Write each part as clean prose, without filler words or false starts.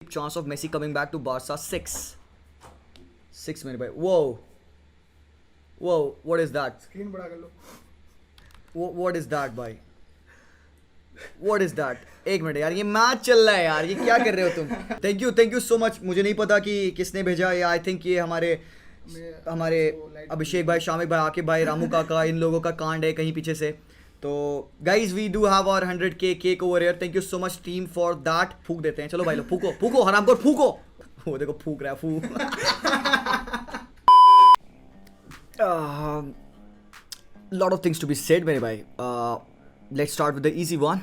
chance of Messi coming back to Barca. Six मेरे भाई. Whoa, what is that? Screen बड़ा कर लो. What is that भाई? What is that? एक minute यार, ये मैच चल रहा है यार, ये क्या कर रहे हो तुम? Thank you so much. मुझे नहीं पता कि किसने भेजा ये. आई थिंक ये हमारे अभिषेक भाई, शामिक भाई, आकिब भाई, रामू काका, इन लोगों का कांड है कहीं पीछे से. तो guys we do have our 100K cake over here. Thank you so much team for that. फूक देते हैं. चलो भाई लोग, फूको हराम को फूको. वो देखो फूक रहा है, फूक. Lot of things to be said मेरे भाई. Let's start with the easy one.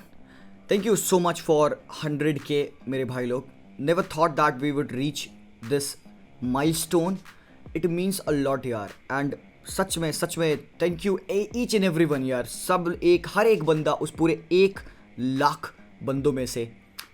Thank you so much for 100K मेरे भाई लोग. Never thought that we would reach this milestone. It means a lot यार. And सच में thank you each and every one यार. हर एक बंदा, उस पूरे 1,00,000 बंदों में से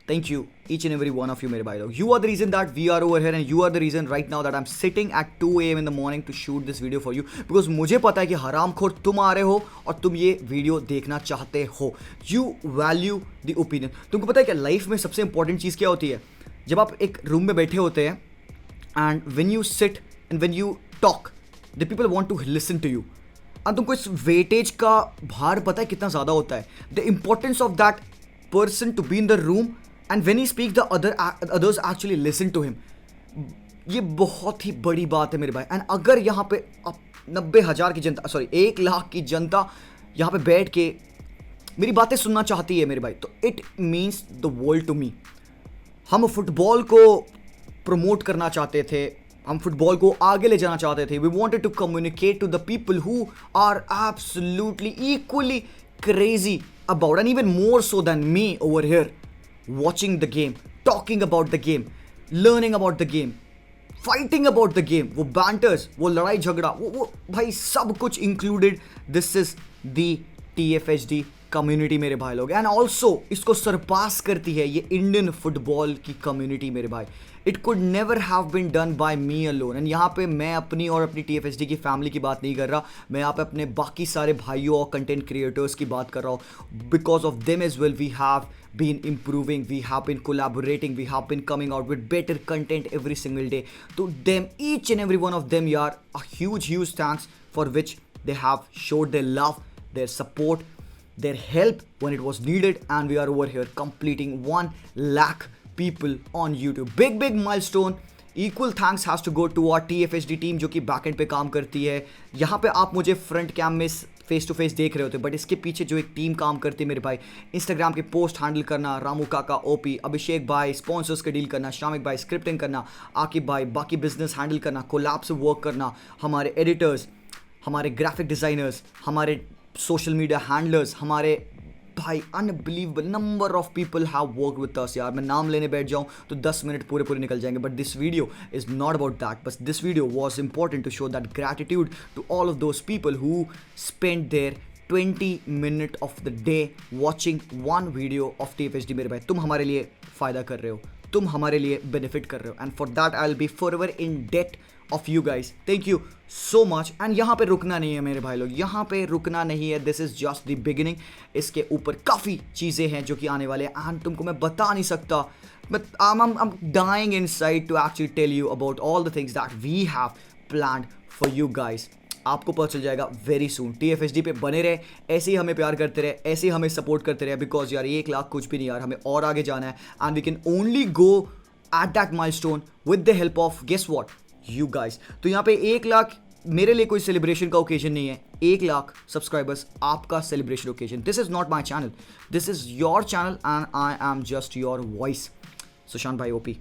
thank you each and every one of you मेरे भाई लोग. You are the reason that we are over here and you are the reason right now that I'm sitting at 2 AM in the morning to shoot this video for you, because मुझे पता है कि हरामखोर तुम आ रहे हो और तुम ये वीडियो देखना चाहते हो. You value the opinion. तुमको पता है कि लाइफ में सबसे इंपॉर्टेंट चीज़ क्या होती है? जब आप एक रूम में बैठे होते हैं and when you sit and when you talk, the people want to listen to you. और तुमको इस वेटेज का भार पता है कितना ज़्यादा होता है? The importance of that person to be in the room and when he speaks the others actually listen to him. ये बहुत ही बड़ी बात है मेरे भाई. एंड अगर यहाँ पे 90,000 की जनता, 1,00,000 की जनता यहाँ पे बैठ के मेरी बातें सुनना चाहती है मेरे भाई, तो it means the world to me. हम फुटबॉल को प्रमोट करना चाहते थे, हम फुटबॉल को आगे ले जाना चाहते थे. We wanted to communicate to the people who are absolutely equally crazy about, and even more so than me over here, watching the game, talking about the game, learning about the game, fighting about the game. वो banters, वो लड़ाई झगड़ा, वो भाई सब कुछ included. This is the TFHD community मेरे भाई लोग. एंड ऑल्सो इसको सरपास करती है ये इंडियन फुटबॉल की कम्युनिटी मेरे भाई. It could never have been done by me alone. And यहाँ पे मैं अपनी और अपनी TFHD की फैमिली की बात नहीं कर रहा, मैं यहाँ पे अपने बाकी सारे भाइयों और कंटेंट क्रिएटर्स की बात कर रहा हूँ. Because of them as well we have been improving, we have been collaborating, we have been coming out with better content every single day. To them, each and every one of them, yaar, a huge thanks for which they have showed their love, their support, their help when it was needed, and we are over here completing 1,00,000 people on YouTube. Big milestone. Equal thanks has to go to our TFHD team जो कि backend पे काम करती है. यहाँ पे आप मुझे फ्रंट कैम में फेस टू फेस देख रहे होते, बट इसके पीछे जो एक टीम काम करती है मेरे भाई, इंस्टाग्राम के पोस्ट हैंडल करना, रामू काका, ओपी, अभिषेक भाई स्पॉन्सर्स के डील करना, शामिक भाई स्क्रिप्टिंग करना, आकिब भाई बाकी बिजनेस हैंडल करना, कोलैब से वर्क करना, हमारे एडिटर्स, हमारे ग्राफिक डिज़ाइनर्स, हमारे सोशल मीडिया हैंडलर्स, हमारे भाई unbelievable number of people have work with us यार. मैं नाम लेने बैठ जाऊँ तो 10 मिनट पूरे निकल जाएंगे, but this video is not about that. बस this video was important to show that gratitude to all of those people who spend their 20 minutes of the day watching one video of TFHD मेरे भाई. तुम हमारे लिए फ़ायदा कर रहे हो, तुम हमारे लिए बेनिफिट कर रहे हो, and for that I will be forever in debt of you guys. Thank you so much. And यहाँ पे रुकना नहीं है मेरे भाई लोग, यहाँ पे रुकना नहीं है. This is just the beginning. इसके ऊपर काफ़ी चीज़ें हैं जो कि आने वाले हैं, एंड तुमको मैं बता नहीं सकता, but I'm dying inside to actually tell you about all the things that we have planned for you guys. आपको पता चल जाएगा वेरी सून. TFHD पे बने रहे, ऐसे ही हमें प्यार करते रहे, ऐसे ही हमें सपोर्ट करते रहे, बिकॉज यार 1,00,000 कुछ भी नहीं यार, हमें और आगे जाना है. And we can only go at that milestone with the help of guess what, you guys. तो यहाँ पे 1,00,000 मेरे लिए कोई सेलिब्रेशन का ओकेजन नहीं है. 1,00,000 सब्सक्राइबर्स आपका celebration occasion. This is not my channel, this is your channel and I am just your voice. Sushant भाई ओपी.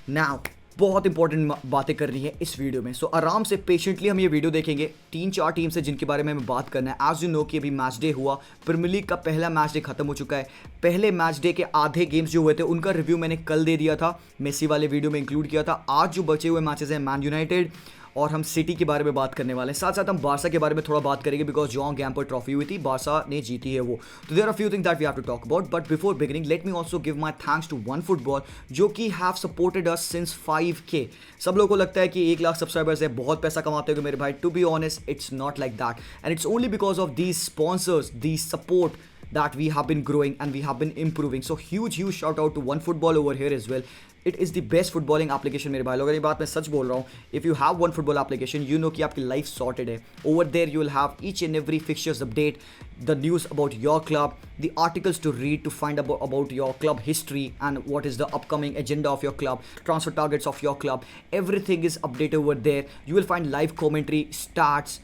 नाउ बहुत इंपॉर्टेंट बातें करनी है इस वीडियो में, सो आराम से पेशेंटली हम ये वीडियो देखेंगे. 3-4 टीम्स है जिनके बारे में हमें बात करना है. एज यू नो कि अभी मैच डे हुआ, प्रीमियर लीग का पहला मैच डे खत्म हो चुका है. पहले मैच डे के आधे गेम्स जो हुए थे उनका रिव्यू मैंने कल दे दिया था, मेसी वाले वीडियो में इंक्लूड किया था. आज जो बचे हुए मैचेस हैं, मैन यूनाइटेड और हम सिटी के बारे में बात करने वाले हैं. साथ साथ हम बारसा के बारे में थोड़ा बात करेंगे, बिकॉज जॉन गैम्पर ट्रॉफी हुई थी, बारसा ने जीती है वो. तो there are few things that we have to talk about. But before beginning let me also give my thanks to one football जो कि have supported us since 5K. सब लोगों को लगता है कि 1,00,000 सब्सक्राइबर्स है, बहुत पैसा कमाते हो मेरे भाई. To be honest, it's not like that, and it's only because of these sponsors, these support that we have been growing and we have been improving. So huge shout out to OneFootball over here as well. It is the best footballing application मेरे भाई लोग, अगर ये बात मैं सच बोल रहा हूँ. If you have one football application, you know कि आपकी लाइफ सॉर्टेड है. Over there you will have each and every fixtures update, the news about your club, the articles to read to find about your club history and what is the upcoming agenda of your club, transfer targets of your club. Everything is updated over there. You will find live commentary, stats,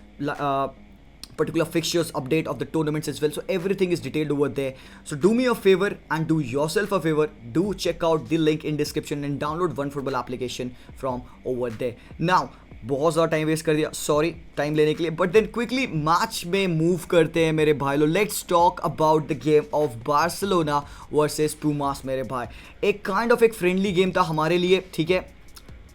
particular fixtures update of the tournaments as well. So everything is detailed over there. So do me a favor and do yourself a favor. Do check out the link in description and download OneFootball application from over there. Now बहुत ज़्यादा time waste कर दिया, sorry time लेने के लिए, but then quickly match में move करते हैं मेरे भाई लोग. Let's talk about the game of Barcelona versus Pumas मेरे भाई. एक काइंड ऑफ एक फ्रेंडली गेम था हमारे लिए, ठीक है.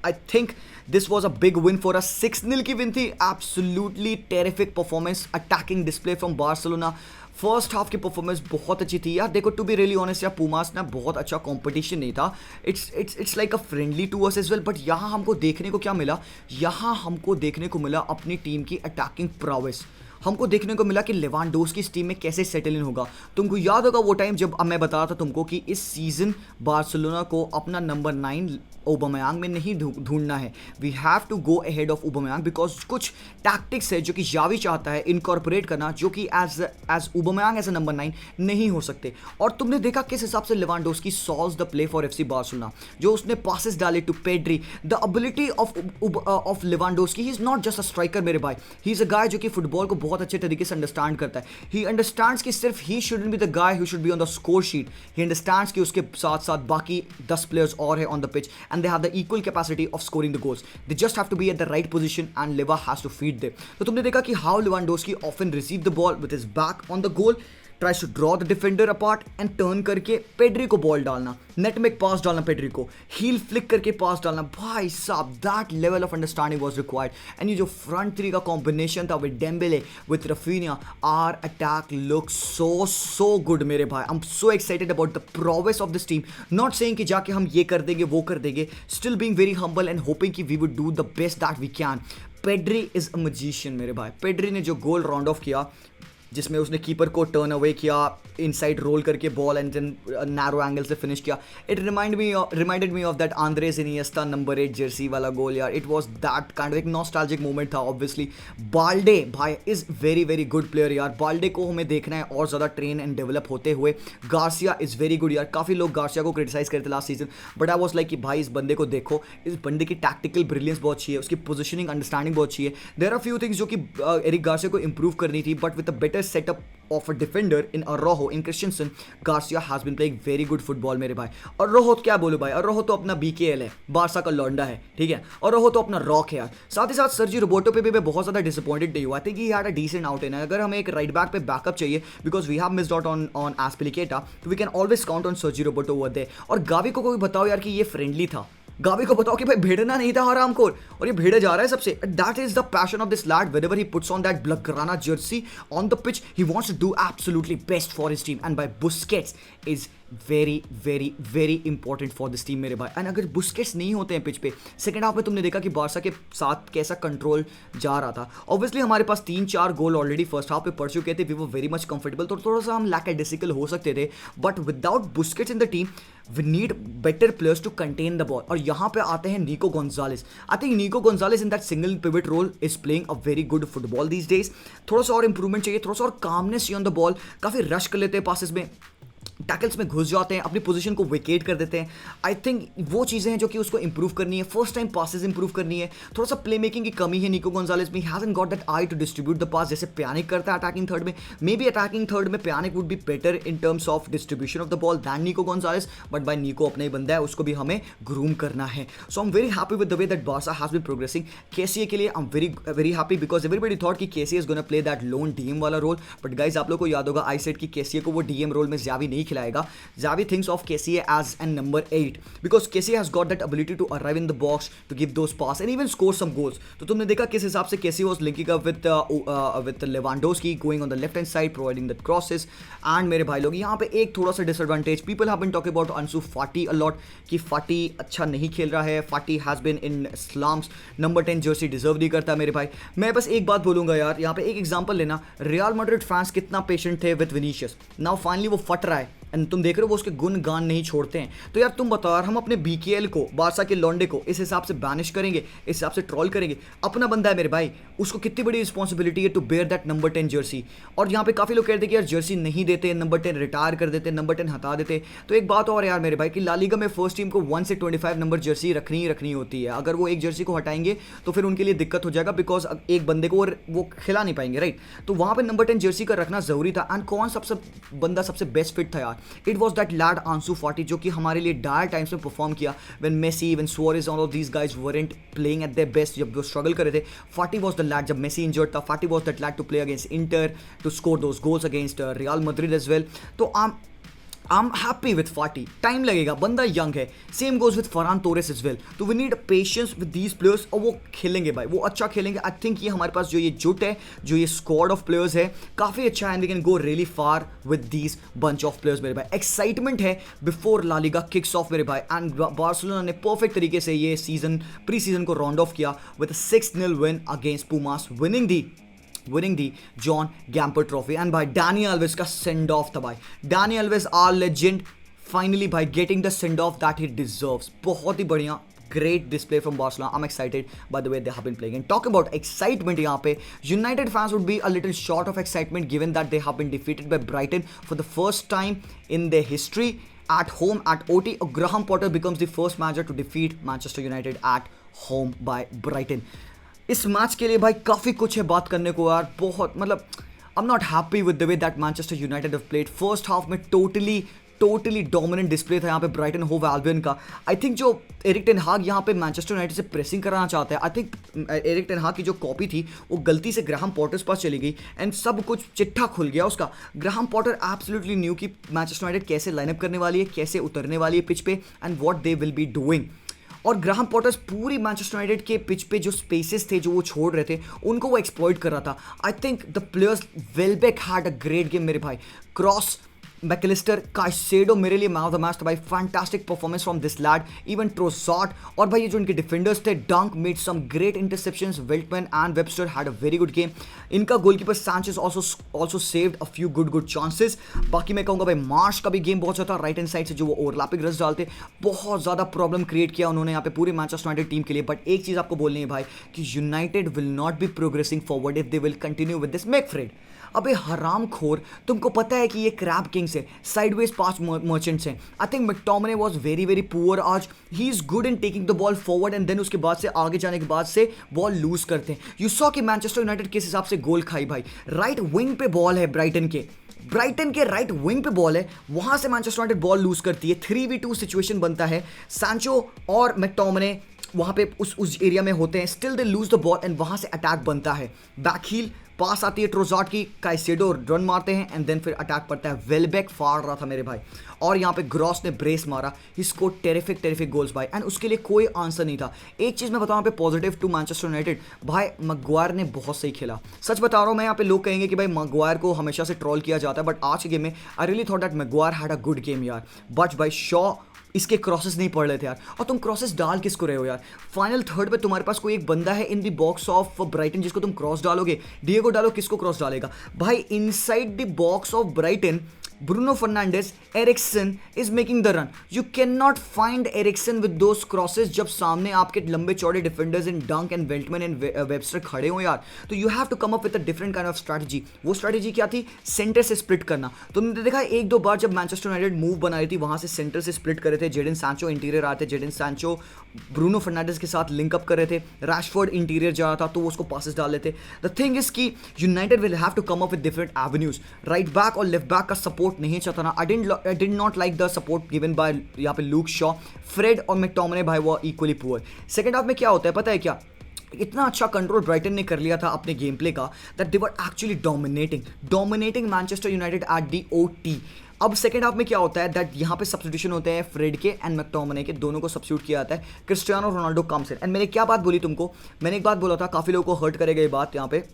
I think this was a big win for us. 6-0 की विन थी. Absolutely terrific performance, attacking display from Barcelona. First half की परफॉर्मेंस बहुत अच्छी थी यार. देखो, टू बी रियली ऑनेस्ट यार, पुमास ना बहुत अच्छा कंपटीशन नहीं था. It's like a friendly to us as well. But यहाँ हमको देखने को क्या मिला? यहाँ हमको देखने को मिला अपनी टीम की अटैकिंग प्रोवेस. हमको देखने को मिला कि लेवांडोव्स्की इस टीम में कैसे सेटल इन होगा. तुमको याद होगा वो टाइम जब मैं बता रहा था तुमको कि इस सीजन बार्सिलोना को अपना नंबर 9 ओबामेयांग में नहीं ढूंढना है. We have to go ahead of Aubameyang because कुछ टैक्टिक्स है जो कि जावी चाहता है इनकॉर्पोरेट करना, जो कि as Aubameyang as a number 9 नहीं हो सकते. और तुमने देखा किस हिसाब से Lewandowski solves the play for FC Barcelona. जो उसने पासेस डाले to Pedri, the ability of Lewandowski. He is not just a striker मेरे भाई, ही इज अ गाय जो कि फुटबॉल को बहुत अच्छे तरीके से अंडरस्टैंड करता है. ही अंडरस्टैंड्स कि सिर्फ he shouldn't be the guy who should be on the score sheet. He understands कि उसके साथ साथ बाकी 10 प्लेयर्स और है on the pitch and they have the equal capacity of scoring the goals. They just have to be at the right position and Leva has to feed them. तो तुमने देखा कि how Lewandowski often received the ball with his back on the goal, tries to draw the defender apart and turn करके Pedri को ball डालना, net में एक पास डालना पेड्री को, हील फ्लिक करके पास डालना. भाई साहब, that level of understanding was required. And ये जो फ्रंट थ्री का कॉम्बिनेशन था with Dembele with Raphinha, our attack look so good मेरे भाई. I am so excited about the progress of this team. Not saying कि जाके हम ये कर देंगे वो कर देंगे, still being very humble and hoping कि we would do the best that we can. Pedri is a magician मेरे भाई. पेड्री ने जो गोल राउंड ऑफ किया जिसमें उसने कीपर को टर्न अवे किया, इनसाइड रोल करके ball and then narrow angle से फिनिश किया. It reminded me of that Andres Iniesta number 8 jersey वाला गोल यार. It was that kind of एक नॉस्टैल्जिक मोमेंट था. ऑब्वियसली बाल्डे भाई is very very good player यार. Balde को हमें देखना है और ज़्यादा ट्रेन एंड डेवलप होते हुए. गार्सिया इज़ वेरी गुड यार. काफ़ी लोग गार्सिया को क्रिटिसाइज करते last season, but I was like कि भाई इस बंदे को देखो, इस बंदे की टैक्टिकल ब्रिलियंस बहुत अच्छी है, उसकी पोजिशनिंग अंडरस्टैंडिंग बहुत अच्छी है. देयर आर फ्यू थिंग्स जो कि एरिक गार्सिया को इंप्रूव करनी थी, but with a better setup of a defender in Araujo, in Christensen, Garcia has been playing very good football मेरे भाई. और रोहो क्या बोलूँ भाई, रोहो तो अपना BKL है, बारसा का लौंडा है, ठीक है. और रोहो तो अपना रॉक है यार. साथ ही साथ सर्जी रोबोटो पे भी मैं बहुत ज़्यादा डिसअपॉइंटेड नहीं हुआ. I think he had a decent outing. अगर हमें एक राइट बैक पे बैकअप चाहिए because we have missed out on Azpilicueta, तो we can always count on Sergi Roberto over there. और गावी को कोई बताओ यार कि ये फ्रेंडली था. गावी को बताओ कि भाई भेड़ना नहीं था हरामखोर, और ये भेड़े जा रहा है सबसे. That is the passion of this lad. Whenever he puts on that Blaugrana jersey on the pitch, he wants to do absolutely best for his team. And by Busquets is very very very important for this team मेरे भाई. And अगर Busquets नहीं होते हैं pitch पे, second half में तुमने देखा कि बारसा के साथ कैसा कंट्रोल जा रहा था. ऑब्वियसली हमारे पास 3-4 गोल ऑलरेडी फर्स्ट हाफ पे पड़ चुके थे. We were very much comfortable, तो थोड़ा सा हम लैकेडिसिकल हो सकते थे. But without Busquets in the team, we need better players to contain the ball. और यहाँ पे आते हैं Nico Gonzalez. I think Nico Gonzalez in that single pivot role is playing a very good football these days. थोड़ा सा और improvement चाहिए, थोड़ा सा और कामनेस चाहिए ऑन द बॉल. काफ़ी रश कर लेते हैं पासेस में, टैकल्स में घुस जाते हैं, अपनी पोजीशन को विकेट कर देते हैं. आई थिंक वो चीज़ें हैं जो कि उसको इंप्रूव करनी है. फर्स्ट टाइम पासेस इंप्रूव करनी है. थोड़ा सा प्ले मेकिंग की कमी है निको गोंजालेस में. He hasn't got that eye to distribute the pass जैसे प्यानिक करता है अटैकिंग थर्ड में. मे बी अटैकिंग थर्ड में Pjanic would be better in terms of distribution of the ball than Nico Gonzalez. But by Nico अपना ही बंदा है, उसको भी हमें ग्रूम करना है. So I am very happy with the way that Barca has been progressing. Kessie के लिए I am very very happy because everybody thought कि Kessie is gonna play that lone DM वाला रोल. बट गाइज आप लोग को याद होगा I said कि केसीए को वो डीएम रोल में जावी नहीं खिलाएगा. Xavi thinks of KCA as a number 8 because KCA has got that ability to arrive in the box to give those passes and even score some goals. तो तुमने देखा किस हिसाब से KCA was linking up with Lewandowski going on the left hand side providing the crosses. and मेरे भाई लोग यहाँ पे एक थोड़ा सा disadvantage, people have been talking about Ansu Fati a lot कि Fati अच्छा नहीं खेल रहा है. Fati has been in slumps, number 10 Jersey deserve नहीं करता मेरे भाई. मैं बस एक बात बोलूँगा यार, यहाँ पे एक एग्जाम्पल लेना. रियल मैड्रिड फैंस कितना पेशेंट थे विद विनीशियस. नाउ फाइनली वो फट रहा है, एंड तुम देख रहे हो वो उसके गुण गान नहीं छोड़ते हैं। तो यार तुम बताओ यार, हम अपने बीकेएल को, बारसा के लॉन्डे को इस हिसाब से बैनिश करेंगे, इस हिसाब से ट्रॉल करेंगे? अपना बंदा है मेरे भाई, उसको कितनी बड़ी रिस्पॉन्सिबिलिटी है to bear that number 10 jersey. और यहाँ पे काफ़ी लोग कहते हैं कि यार जर्सी नहीं देते, नंबर 10 रिटायर कर देते, नंबर 10 हटा देते। तो एक बात और यार मेरे भाई कि ला लीगा में फर्स्ट टीम को 1 से 25 नंबर जर्सी रखनी ही रखनी होती है। अगर वो एक जर्सी को हटाएंगे तो फिर उनके लिए दिक्कत हो जाएगा, बिकॉज एक बंदे को और वो खिला नहीं पाएंगे, राइट? तो वहाँ पे नंबर 10 जर्सी का रखना जरूरी था। एंड कौन सबसे बंदा सबसे बेस्ट फिट था यार? इट वॉज दैट लैड आंसू फाटी, जो कि हमारे लिए डायर टाइम्स में परफॉर्म किया when Messi, when Suarez, all of these guys weren't playing at their best, जब वो स्ट्रगल कर रहे थे। फाटी वॉज द लैड, जब मेसी इंजर्ड था, Fati was that lad to play against Inter, to score those goals against Real Madrid as well. तो I am happy with Fati. Time लगेगा, बंदा यंग है। Same goes with Ferran Torres as well. तो we need patience with these players, और वो खेलेंगे भाई, वो अच्छा खेलेंगे। आई थिंक ये हमारे पास जो ये जुट है, जो ये स्क्वाड ऑफ प्लेयर्स है, काफ़ी अच्छा है, and we can go really far with these bunch of players मेरे भाई। एक्साइटमेंट है before La Liga kicks off मेरे भाई। एंड बार्सिलोना ने परफेक्ट तरीके से ये सीजन, प्री सीजन को राउंड ऑफ किया with 6-0 win against Pumas, winning the John Gamper Trophy. And भाई डैनी अल्वेज का सेंड ऑफ था भाई। Dani Alves are legend, finally भाई getting the send off that he deserves. बहुत ही बढ़िया, great display from Barcelona. I'm excited by the way they have been playing. And talk about excitement यहाँ पे, United fans would be a little short of excitement given that they have been defeated by Brighton for the first time in their history at home at OT. Graham Potter becomes the first manager to defeat Manchester United at home by Brighton. इस match के लिए भाई काफ़ी कुछ है बात करने को यार, बहुत मतलब I am not happy with the way that Manchester United have played. First half में टोटली डोमिनेंट डिस्प्ले था यहाँ पे ब्राइटन होव एल्बियन का। आई थिंक जो एरिक टेन हाग यहाँ पे मैनचेस्टर यूनाइटेड से प्रेसिंग कराना चाहते हैं, आई थिंक एरिक टेन हाग की जो कॉपी थी वो गलती से ग्राहम पॉटर्स पास चली गई, एंड सब कुछ चिट्ठा खुल गया उसका। ग्राहम पॉटर एब्सोल्युटली न्यू कि मैनचेस्टर यूनाइटेड कैसे लाइनअप करने वाली है, कैसे उतरने वाली है पिच पे, and what they will be doing. और ग्राहम पॉटर्स पूरी मैनचेस्टर यूनाइटेड के पिच पे जो स्पेसेस थे जो वो छोड़ रहे थे, उनको वो एक्सप्लॉइट कर रहा था। I think the players, Welbeck had a great game मेरे भाई। क्रॉस, मैकलिस्टर, काइसेडो मेरे लिए मैन ऑफ द मैच था भाई। Fantastic performance from this lad, even Trossard. और भाई ये जो इनके डिफेंडर्स थे, Dunk made some great interceptions, Veltman and Webster had a very good game. इनका goalkeeper Sanchez also saved a few good chances. बाकी मैं कहूँगा भाई मार्श का भी गेम बहुत अच्छा था, राइट हैंड साइड से जो वो ओवरलैपिंग रस डालते, बहुत ज़्यादा प्रॉब्लम क्रिएट किया उन्होंने यहाँ पे पूरी मैनचेस्टर यूनाइटेड टीम के लिए। बट एक चीज़ आपको बोलनी है भाई कि United will not be progressing forward if they will continue with this McFred. अबे हराम खोर, तुमको पता है कि ये क्रैब किंग्स है, साइडवेज पास मर्चेंट्स हैं। I think McTominay was very poor आज। He is good in taking the ball forward, and then उसके बाद से आगे जाने के बाद से बॉल लूज करते हैं। यू सॉ कि मैनचेस्टर यूनाइटेड किस हिसाब से गोल खाई भाई। राइट विंग पे बॉल है ब्राइटन के राइट विंग पे बॉल है, वहां से मैनचेस्टर यूनाइटेड बॉल लूज करती है। 3v2 सिचुएशन बनता है, सैंचो और मैकटोमिने वहां पे उस एरिया में होते हैं, still they lose the ball, and वहां से अटैक बनता है। बैकहील पास आती है ट्रोजाट की, काइसेडो रन मारते हैं, एंड देन फिर अटैक पड़ता है। वेलबेक फाड़ रहा था मेरे भाई, और यहाँ पे ग्रॉस ने ब्रेस मारा। ही स्कोर टेरिफिक गोल्स भाई, एंड उसके लिए कोई आंसर नहीं था। एक चीज़ मैं बताऊँ यहाँ पे पॉजिटिव टू मैनचेस्टर यूनाइटेड, भाई मैगवायर ने बहुत सही खेला। सच बता रहा हूँ मैं, यहाँ पे लोग कहेंगे कि भाई मैगवायर को हमेशा से ट्रोल किया जाता है, बट आज के गेम में I really thought that Maguire had a good game यार। बट भाई शॉ इसके क्रॉसेस नहीं पड़ रहे थे यार, और तुम क्रॉसेस डाल किसको रहे हो यार? फाइनल थर्ड पे तुम्हारे पास कोई एक बंदा है in the box of Brighton जिसको तुम क्रॉस डालोगे। डिएगो डालो, किसको क्रॉस डालेगा भाई? Inside the box of Brighton, Bruno Fernandes, Eriksen is making the run. You cannot find Eriksen with those crosses जब सामने आपके लंबे चौड़े डिफेंडर्स इन डंक एंड वेल्टमैन एंड वेबस्टर खड़े हो यार। तो you have to come up with a different kind of strategy. वो स्ट्रैटेजी क्या थी? सेंटर से स्प्लिट करना। तुमने देखा एक दो बार जब मैनचेस्टर यूनाइटेड मूव बना रही थी, वहां से सेंटर से स्प्लिट कर रहे थे। जेडन सैंचो इंटीरियर आते, जेडन सैंचो ब्रूनो फर्नांडिस के साथ लिंकअप कर रहे थे। रैशफोर्ड इंटीरियर जा रहा था तो वो उसको पासेस डाल लेते। द थिंग इज कि United will have to come up with different avenues. Right back और लेफ्ट बैक का सपोर्ट नहीं चाहता ना। I did not like the support given by यहाँ पे लूक शॉ, फ्रेड और मैकटोमिने भाई वो इक्वली पुअर। सेकंड हाफ में क्या होता है पता है क्या? इतना अच्छा कंट्रोल ब्राइटन ने कर लिया था अपने गेम प्ले का that they were actually dominating Manchester United at the OT। अब सेकंड हाफ में क्या होता है दैट यहाँ पे सब्स्टिट्यूशन होते हैं फ्रेड के एंड मैकटोमिने के, दोनों को सब्स्टिट्यूट किया जाता है। Cristiano Ronaldo comes in. And मैंने क्या बात बोली तुमको? मैंने एक बात बोला था, काफ़ी लोगों को हर्ट करेगा ये बात यहाँ पे,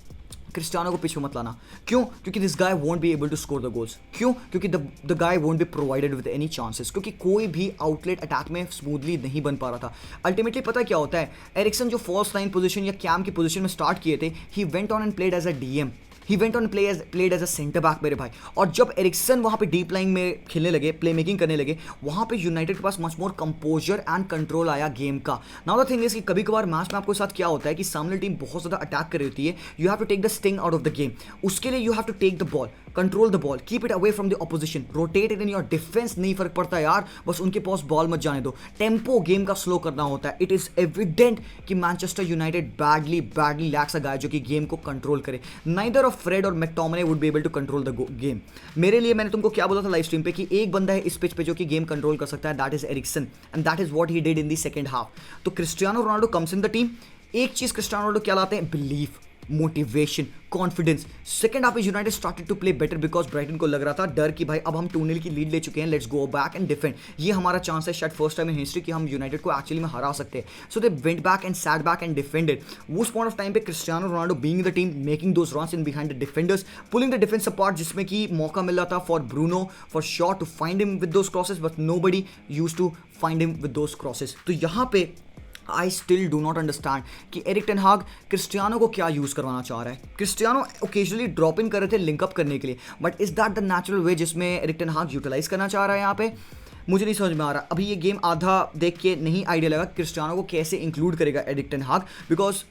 क्रिस्टियानो को पीछे मत लाना। क्यों? क्योंकि this guy won't be able to score the goals. क्यों? क्योंकि the guy won't be provided with any chances, क्योंकि कोई भी आउटलेट अटैक में स्मूथली नहीं बन पा रहा था। अल्टीमेटली पता क्या होता है, एरिक्सन जो फॉल्स 9 पोजीशन या कैम की पोजीशन में स्टार्ट किए थे, he went on and played as a DM। He went on played as a centre back मेरे भाई। और जब एरिक्सन वहाँ पे डीप लाइन में खेलने लगे, प्ले मेकिंग करने लगे, वहाँ पे यूनाइटेड के पास much more composure and control आया गेम का। नाउ द थिंग इज कि कभी कभार मैच में आपके साथ क्या होता है कि सामने टीम बहुत ज़्यादा अटैक कर रही होती है, you have to take the sting out of the game. उसके लिए you have to take the ball, control the ball, keep it away from the opposition, rotate it in your defence. नहीं फर्क पड़ता यार, बस उनके पास बॉल मत जाने दो, टेम्पो गेम का स्लो करना होता है। इट इज एविडेंट कि Manchester United badly lacks a guy जो कि गेम को कंट्रोल करे। नाइदर ऑफ फ्रेड और McTominay would be able to control the game. मेरे लिए मैंने तुमको क्या बोला था लाइव स्ट्रीम पे कि एक बंदा है इस पिच पे जो कि गेम कंट्रोल कर सकता है, that is Eriksen, and that is what he did in the second half. तो Cristiano Ronaldo comes in the team. एक चीज क्रिस्टियानो रोनाल्डो क्या लाते हैं? Belief, motivation, confidence. Second half में United started to play better because Brighton को लग रहा था डर कि भाई अब हम 2-0 की लीड ले चुके हैं, let's go back and defend. ये हमारा चांस है शायद फर्स्ट टाइम इन हिस्ट्री कि हम यूनाइटेड को एक्चुअली में हरा सकते हैं। So they went back and sat back and defended. उस पॉइंट ऑफ टाइम पे Cristiano Ronaldo being the team, making those runs in behind the defenders, pulling the defence apart, जिसमें कि मौका मिल रहा था for Bruno for Shaw to find him with those crosses, but nobody used to find him with those crosses. तो यहाँ पे I still do not understand कि एरिक टेन हाग क्रिस्टियानो को क्या यूज़ करवाना चाह रहा है। क्रिस्टियानो ओकेजनली ड्रॉप इन कर रहे थे लिंकअप करने के लिए, but is that the natural way जिसमें एरिक टेन हाग यूटिलाइज करना चाह रहा है यहाँ पे? मुझे नहीं समझ में आ रहा। अभी ये गेम आधा देख के नहीं आइडिया लगा क्रिस्टियानो को कैसे इंक्लूड करेगा एरिक टेन हाग, because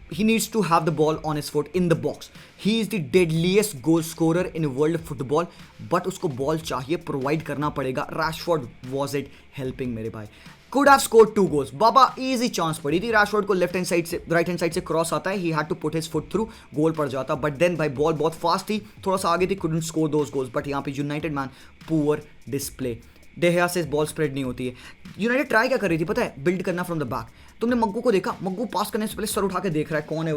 he needs to have the ball on his foot in the box. He is the deadliest goal scorer in world football, but उसको बॉल चाहिए, प्रोवाइड करना पड़ेगा। रैशफोर्ड was it helping मेरे भाई? Could have scored 2 goals. बाबा easy chance पड़ी थी, Rashford को लेफ्ट हैंड साइड से राइट हैंड साइड से क्रॉस आता है, he had to put his foot through, goal पड़ जाता। बट देन भाई बॉल बहुत फास्ट थी, थोड़ा सा आगे थी, couldn't score those goals. But यहाँ पे यूनाइटेड मैन पुअर डिस्प्ले, डेहिया से बॉल स्प्रेड नहीं होती है। यूनाइटेड ट्राई क्या कर रही थी पता है? बिल्ड करना फ्रॉम द बैक। तुमने मग्गू को देखा, मग्गू पास करने से पहले सर उठा के देख रहा है कौन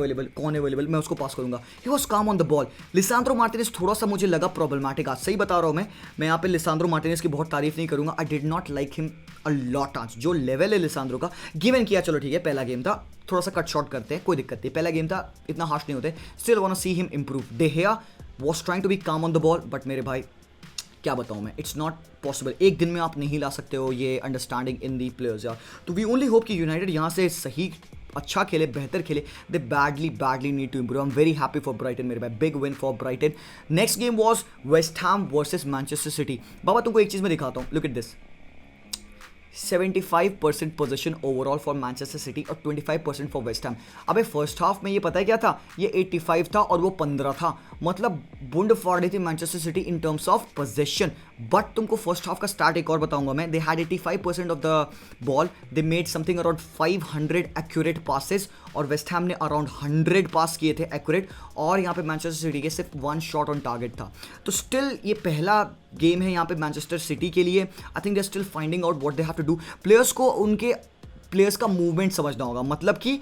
अवेलेबल, मैं उसको पास करूंगा। ही वाज काम ऑन द बॉल। लिसांद्रो मार्टिनेज थोड़ा सा मुझे लगा प्रॉब्लमैटिक, आज सही बता रहा हूँ मैं यहाँ पे लिसांद्रो मार्टिनेज की बहुत तारीफ नहीं करूंगा। आई did not like him a lot आज। जो लेवल है लिसांद्रो का, गिवन किया, चलो ठीक है पहला गेम था, थोड़ा सा कट शॉट करते हैं, कोई दिक्कत नहीं, पहला गेम था, इतना हार्श नहीं होते। Still want to see him improve. Dahiya was trying to be calm on the ball, but मेरे भाई क्या बताऊं मैं, इट्स नॉट पॉसिबल। एक दिन में आप नहीं ला सकते हो ये अंडरस्टैंडिंग इन दी प्लेयर्स यार। तो वी ओनली होप कि यूनाइटेड यहाँ से सही अच्छा खेले, बेहतर खेले। They badly need to improve. I am very happy for Brighton मेरे भाई, big win for Brighton. Next game was West Ham versus Manchester City. बाबा तुमको एक चीज़ मैं दिखाता हूँ, look at this. 75% position overall for Manchester City और 25% फॉर वेस्ट हैम। अबे फर्स्ट हाफ में ये पता है क्या था? ये 85 था और वो 15 था, मतलब बुंड फाड़ रही थी Manchester city in terms of position. But तुमको फर्स्ट हाफ का स्टार्ट एक और बताऊंगा मैं। They had 85% of the ball, they made something around 500 accurate passes, और वेस्ट हैम ने अराउंड 100 पास किए थे एक्यूरेट, और यहाँ पे मैनचेस्टर सिटी के सिर्फ 1 शॉट ऑन टारगेट था। तो स्टिल ये पहला गेम है यहाँ पे मैनचेस्टर सिटी के लिए। I think they are still finding out what they have to do. Players को उनके प्लेयर्स का मूवमेंट समझना होगा, मतलब कि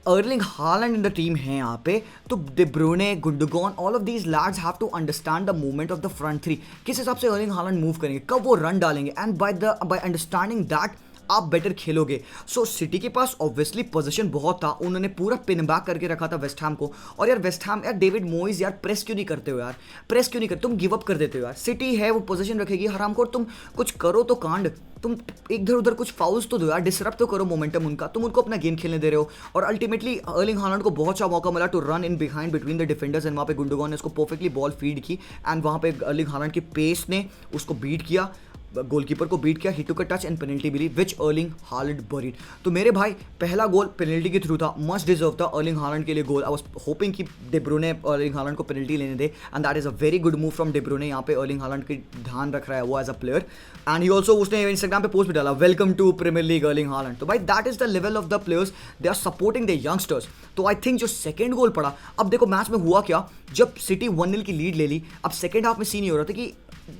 Erling Haaland in the team है यहाँ पे, तो De Bruyne, Gundogan, all of these lads have to understand the movement of the front three. किस हिसाब से अर्लिंग हालैंड मूव करेंगे, कब वो रन डालेंगे, एंड बाय अंडरस्टैंडिंग दैट आप बेटर खेलोगे। सो सिटी के पास ऑब्वियसली पोजीशन बहुत था, उन्होंने पूरा पिन बैक करके रखा था वेस्ट हैम को। और यार वेस्ट हैम, यार डेविड मोइज यार प्रेस क्यों नहीं करते हो यार, प्रेस क्यों नहीं करते, तुम गिव अप कर देते हो यार। सिटी है वो पोजीशन रखेगी, हरामखोर तुम कुछ करो तो कांड, तुम इधर उधर कुछ फाउल्स तो दो यार, डिसरप्ट तो करो मोमेंटम उनका, तुम उनको अपना गेम खेलने दे रहे हो। और अल्टीमेटली अर्लिंग हालैंड को बहुत अच्छा मौका मिला to run in behind between the defenders, and वहाँ पे गुंडोगन ने उसको परफेक्टली बॉल फीड की, एंड वहाँ पे अर्लिंग हालैंड की पेस ने उसको बीट किया, गोलकीपर को बीट किया, he took a touch and penalty मिली विच अर्लिंग हालैंड बरीड। तो मेरे भाई पहला गोल पेनल्टी के थ्रू था, मस्ट डिजर्व था अर्लिंग हालैंड के लिए गोल। आई वाज होपिंग कि डे ब्रूने अर्लिंग हालैंड को पेनल्टी लेने दे, and that is a very good move from De Bruyne. यहाँ पे अर्लिंग हालैंड की ध्यान रख रहा है वो as a player, and he also उसने इंस्टाग्राम पे पोस्ट भी डाला, welcome to Premier League Erling Haaland. तो भाई that is the level of the players, they are supporting the youngsters. तो आई थिंक जो सेकंड गोल पड़ा, अब देखो मैच में हुआ क्या, जब सिटी 1-0 की लीड ले ली, अब सेकंड हाफ में सीन ये हो रहा था कि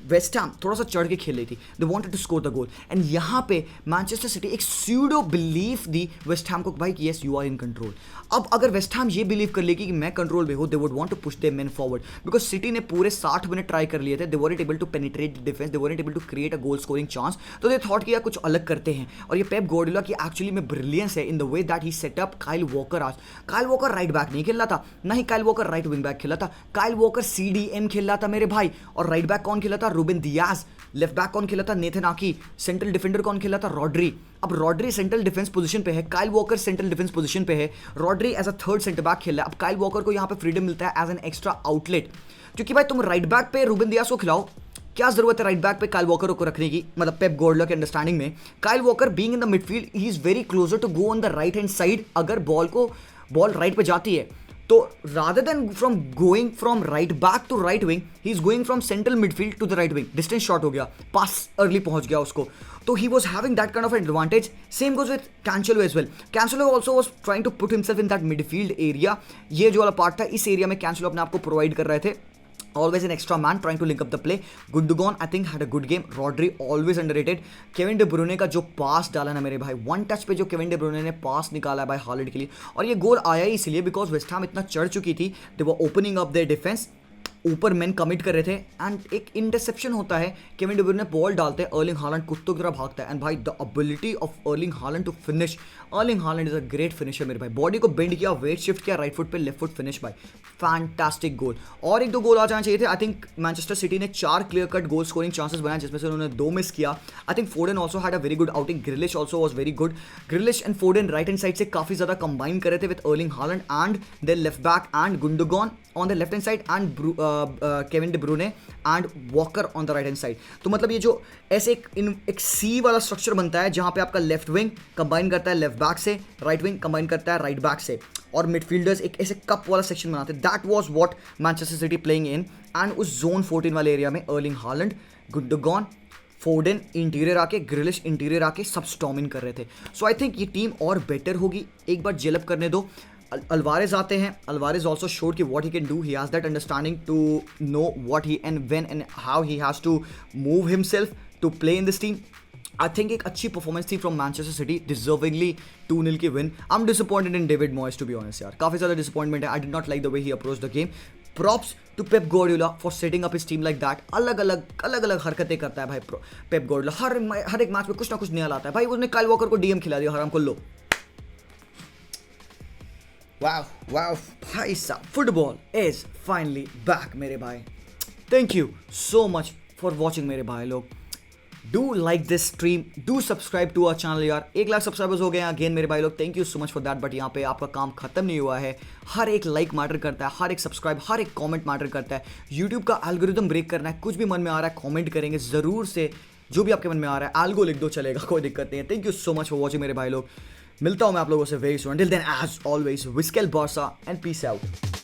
वेस्ट हैम थोड़ा सा चढ़ के खेल रही थी, they wanted to score the goal, and यहाँ पे मैनचेस्टर सिटी एक स्यूडो बिलीफ दी वेस्ट हैम को भाई कि yes you are in control. अब अगर वेस्ट हैम ये बिलीव कर लेगी कि मैं कंट्रोल में हूँ, they would want to push their main forward, because City ने पूरे 60 मिनट ट्राई कर लिए थे, they weren't able to penetrate the defence, they weren't able to create a goal scoring chance. तो दे थॉट किया कुछ अलग करते हैं, और ये पेप गार्डियोला की एक्चुअली में ब्रिलियंस है in the way that he set up Kyle Walker. आज काइल वॉकर राइट बैक नहीं खेल रहा था, ना ही Kyle Walker right wing back खेला था, काइल वॉकर CDM खेल रहा था मेरे भाई, और राइट बैक कौन खेला था, रूबेन दियाज। लेफ्ट बैक कौन खेला था? नेथन आकी। सेंट्रल डिफेंडर कौन खेला था? रॉड्री। अब रॉड्री सेंट्रल डिफेंस पोजीशन पे है, Kyle Walker central defence position पे है, Rodri as a third centre back खेल रहा है। अब काइल वॉकर को यहाँ पे फ्रीडम मिलता है एज एन एक्स्ट्रा आउटलेट, क्योंकि भाई तुम राइट बैक पे रूबेन दियास को खिलाओ, क्या जरूरत है राइट बैक पे काइल वॉकर को रखने की? मतलब पेप गार्डियोला के अंडरस्टैंडिंग में Kyle Walker being in the midfield he is very closer to go on the right hand side. अगर बॉल राइट पे जाती है तो rather than from going from right back to right wing, he is going from central midfield to the right wing. Distance short हो गया, pass early पहुंच गया उसको, तो he was having that kind of advantage. Same goes with Cancelo as well. Cancelo also was trying to put himself in that midfield area. ये जो वाला part था, इस एरिया में कैंसेलो अपने आप को प्रोवाइड कर रहे थे। Always an extra man trying to link up the play. Gundogan I think had a good game. Rodri always underrated. Kevin De ब्रूने का जो पास डाला ना मेरे भाई, वन टच पे जो केविन डे ब्रूने ने पास निकाला है भाई हालैंड के लिए, और ये गोल आया ही इसलिए बिकॉज वेस्ट हैम इतना चढ़ चुकी थी, दे वर ओपनिंग अप देयर डिफेंस, ऊपर मैन कमिट कर रहे थे एंड एक इंटरसेप्शन होता है। केविन डे ब्रूने बॉल डालते हैं, अर्लिंग हालैंड कुत्तों की तरह भागता है एंड भाई the ability of Erling Haaland to finish. Erling Haaland is a great finisher मेरे भाई, बॉडी को बेंड किया, वेट शिफ्ट किया, राइट फुट पे लेफ्ट फुट फिनिश भाई, फैंटास्टिक गोल। और एक दो गोल आ जाना चाहिए थे। आई थिंक मैनचेस्टर सिटी ने 4 clear cut goal scoring chances बनाए जिसमें से उन्होंने 2 मिस किया। I think Foden also had a very good outing, Grealish also was very good. Grealish and Foden right hand side से काफी ज्यादा कंबाइन कर रहे थे with Erling Haaland and their left back and Gundogan on the left hand side and Kevin De Bruyne and Walker on the right hand side. तो मतलब ये जो ऐसे एक सी वाला स्ट्रक्चर बनता है जहां पे आपका लेफ्ट विंग कंबाइन करता है लेफ्ट बैक से, राइट विंग कंबाइन करता है राइट बैक से, और मिडफील्डर्स एक ऐसे कप वाला सेक्शन बनाते हैं। That was what Manchester city playing in. And उस जोन 14 वाले एरिया में अर्लिंग हालैंड, गुंडोगन, फोर्डन इंटीरियर आके, ग्रिलिश इंटीरियर आके सब स्टॉर्मिंग कर रहे थे। सो आई थिंक ये टीम और बेटर होगी, एक बार जेल अप करने दो। अल्वारेज आते हैं, अल्वारेज ऑल्सो शोड कि what he can do, he has that understanding to know what he and when and how he has to move himself to play in this team. I think एक अच्छी performance थी from Manchester city, deservingly 2-0 की win. I am disappointed in David Moyes to be honest यार, काफी ज्यादा disappointment है। I did not like the way he approach the game. Props to Pep Guardiola for setting up his team like that. अलग अलग हरकतें करता है भाई पेप गार्डियोला, हर एक मैच में कुछ ना कुछ नया लाता है भाई। उसने काइल वॉकर को डीएम खिला दिया हराम को, लो वाह वाह भाई साहब, फुटबॉल इज फाइनली बैक मेरे भाई। Thank you so much for watching मेरे भाई लोग। Do like this stream, do subscribe to our channel यार। 1 लाख सब्सक्राइबर्स हो गए हैं अगेन मेरे भाई लोग, thank you so much for that. But यहाँ पे आपका काम खत्म नहीं हुआ है। हर एक लाइक मैटर करता है, हर एक सब्सक्राइब, हर एक कमेंट मैटर करता है। यूट्यूब का एल्गोरिदम ब्रेक करना है, कुछ भी मन में आ रहा है कमेंट करेंगे ज़रूर से, जो भी आपके मन में आ रहा है एल्गो लिख दो चलेगा, कोई दिक्कत नहीं है। Thank you so much for watching मेरे भाई लोग। मिलता हूँ मैं आप लोगों से very soon. Till then as always विस्केल बार्सा एंड पीस आउट।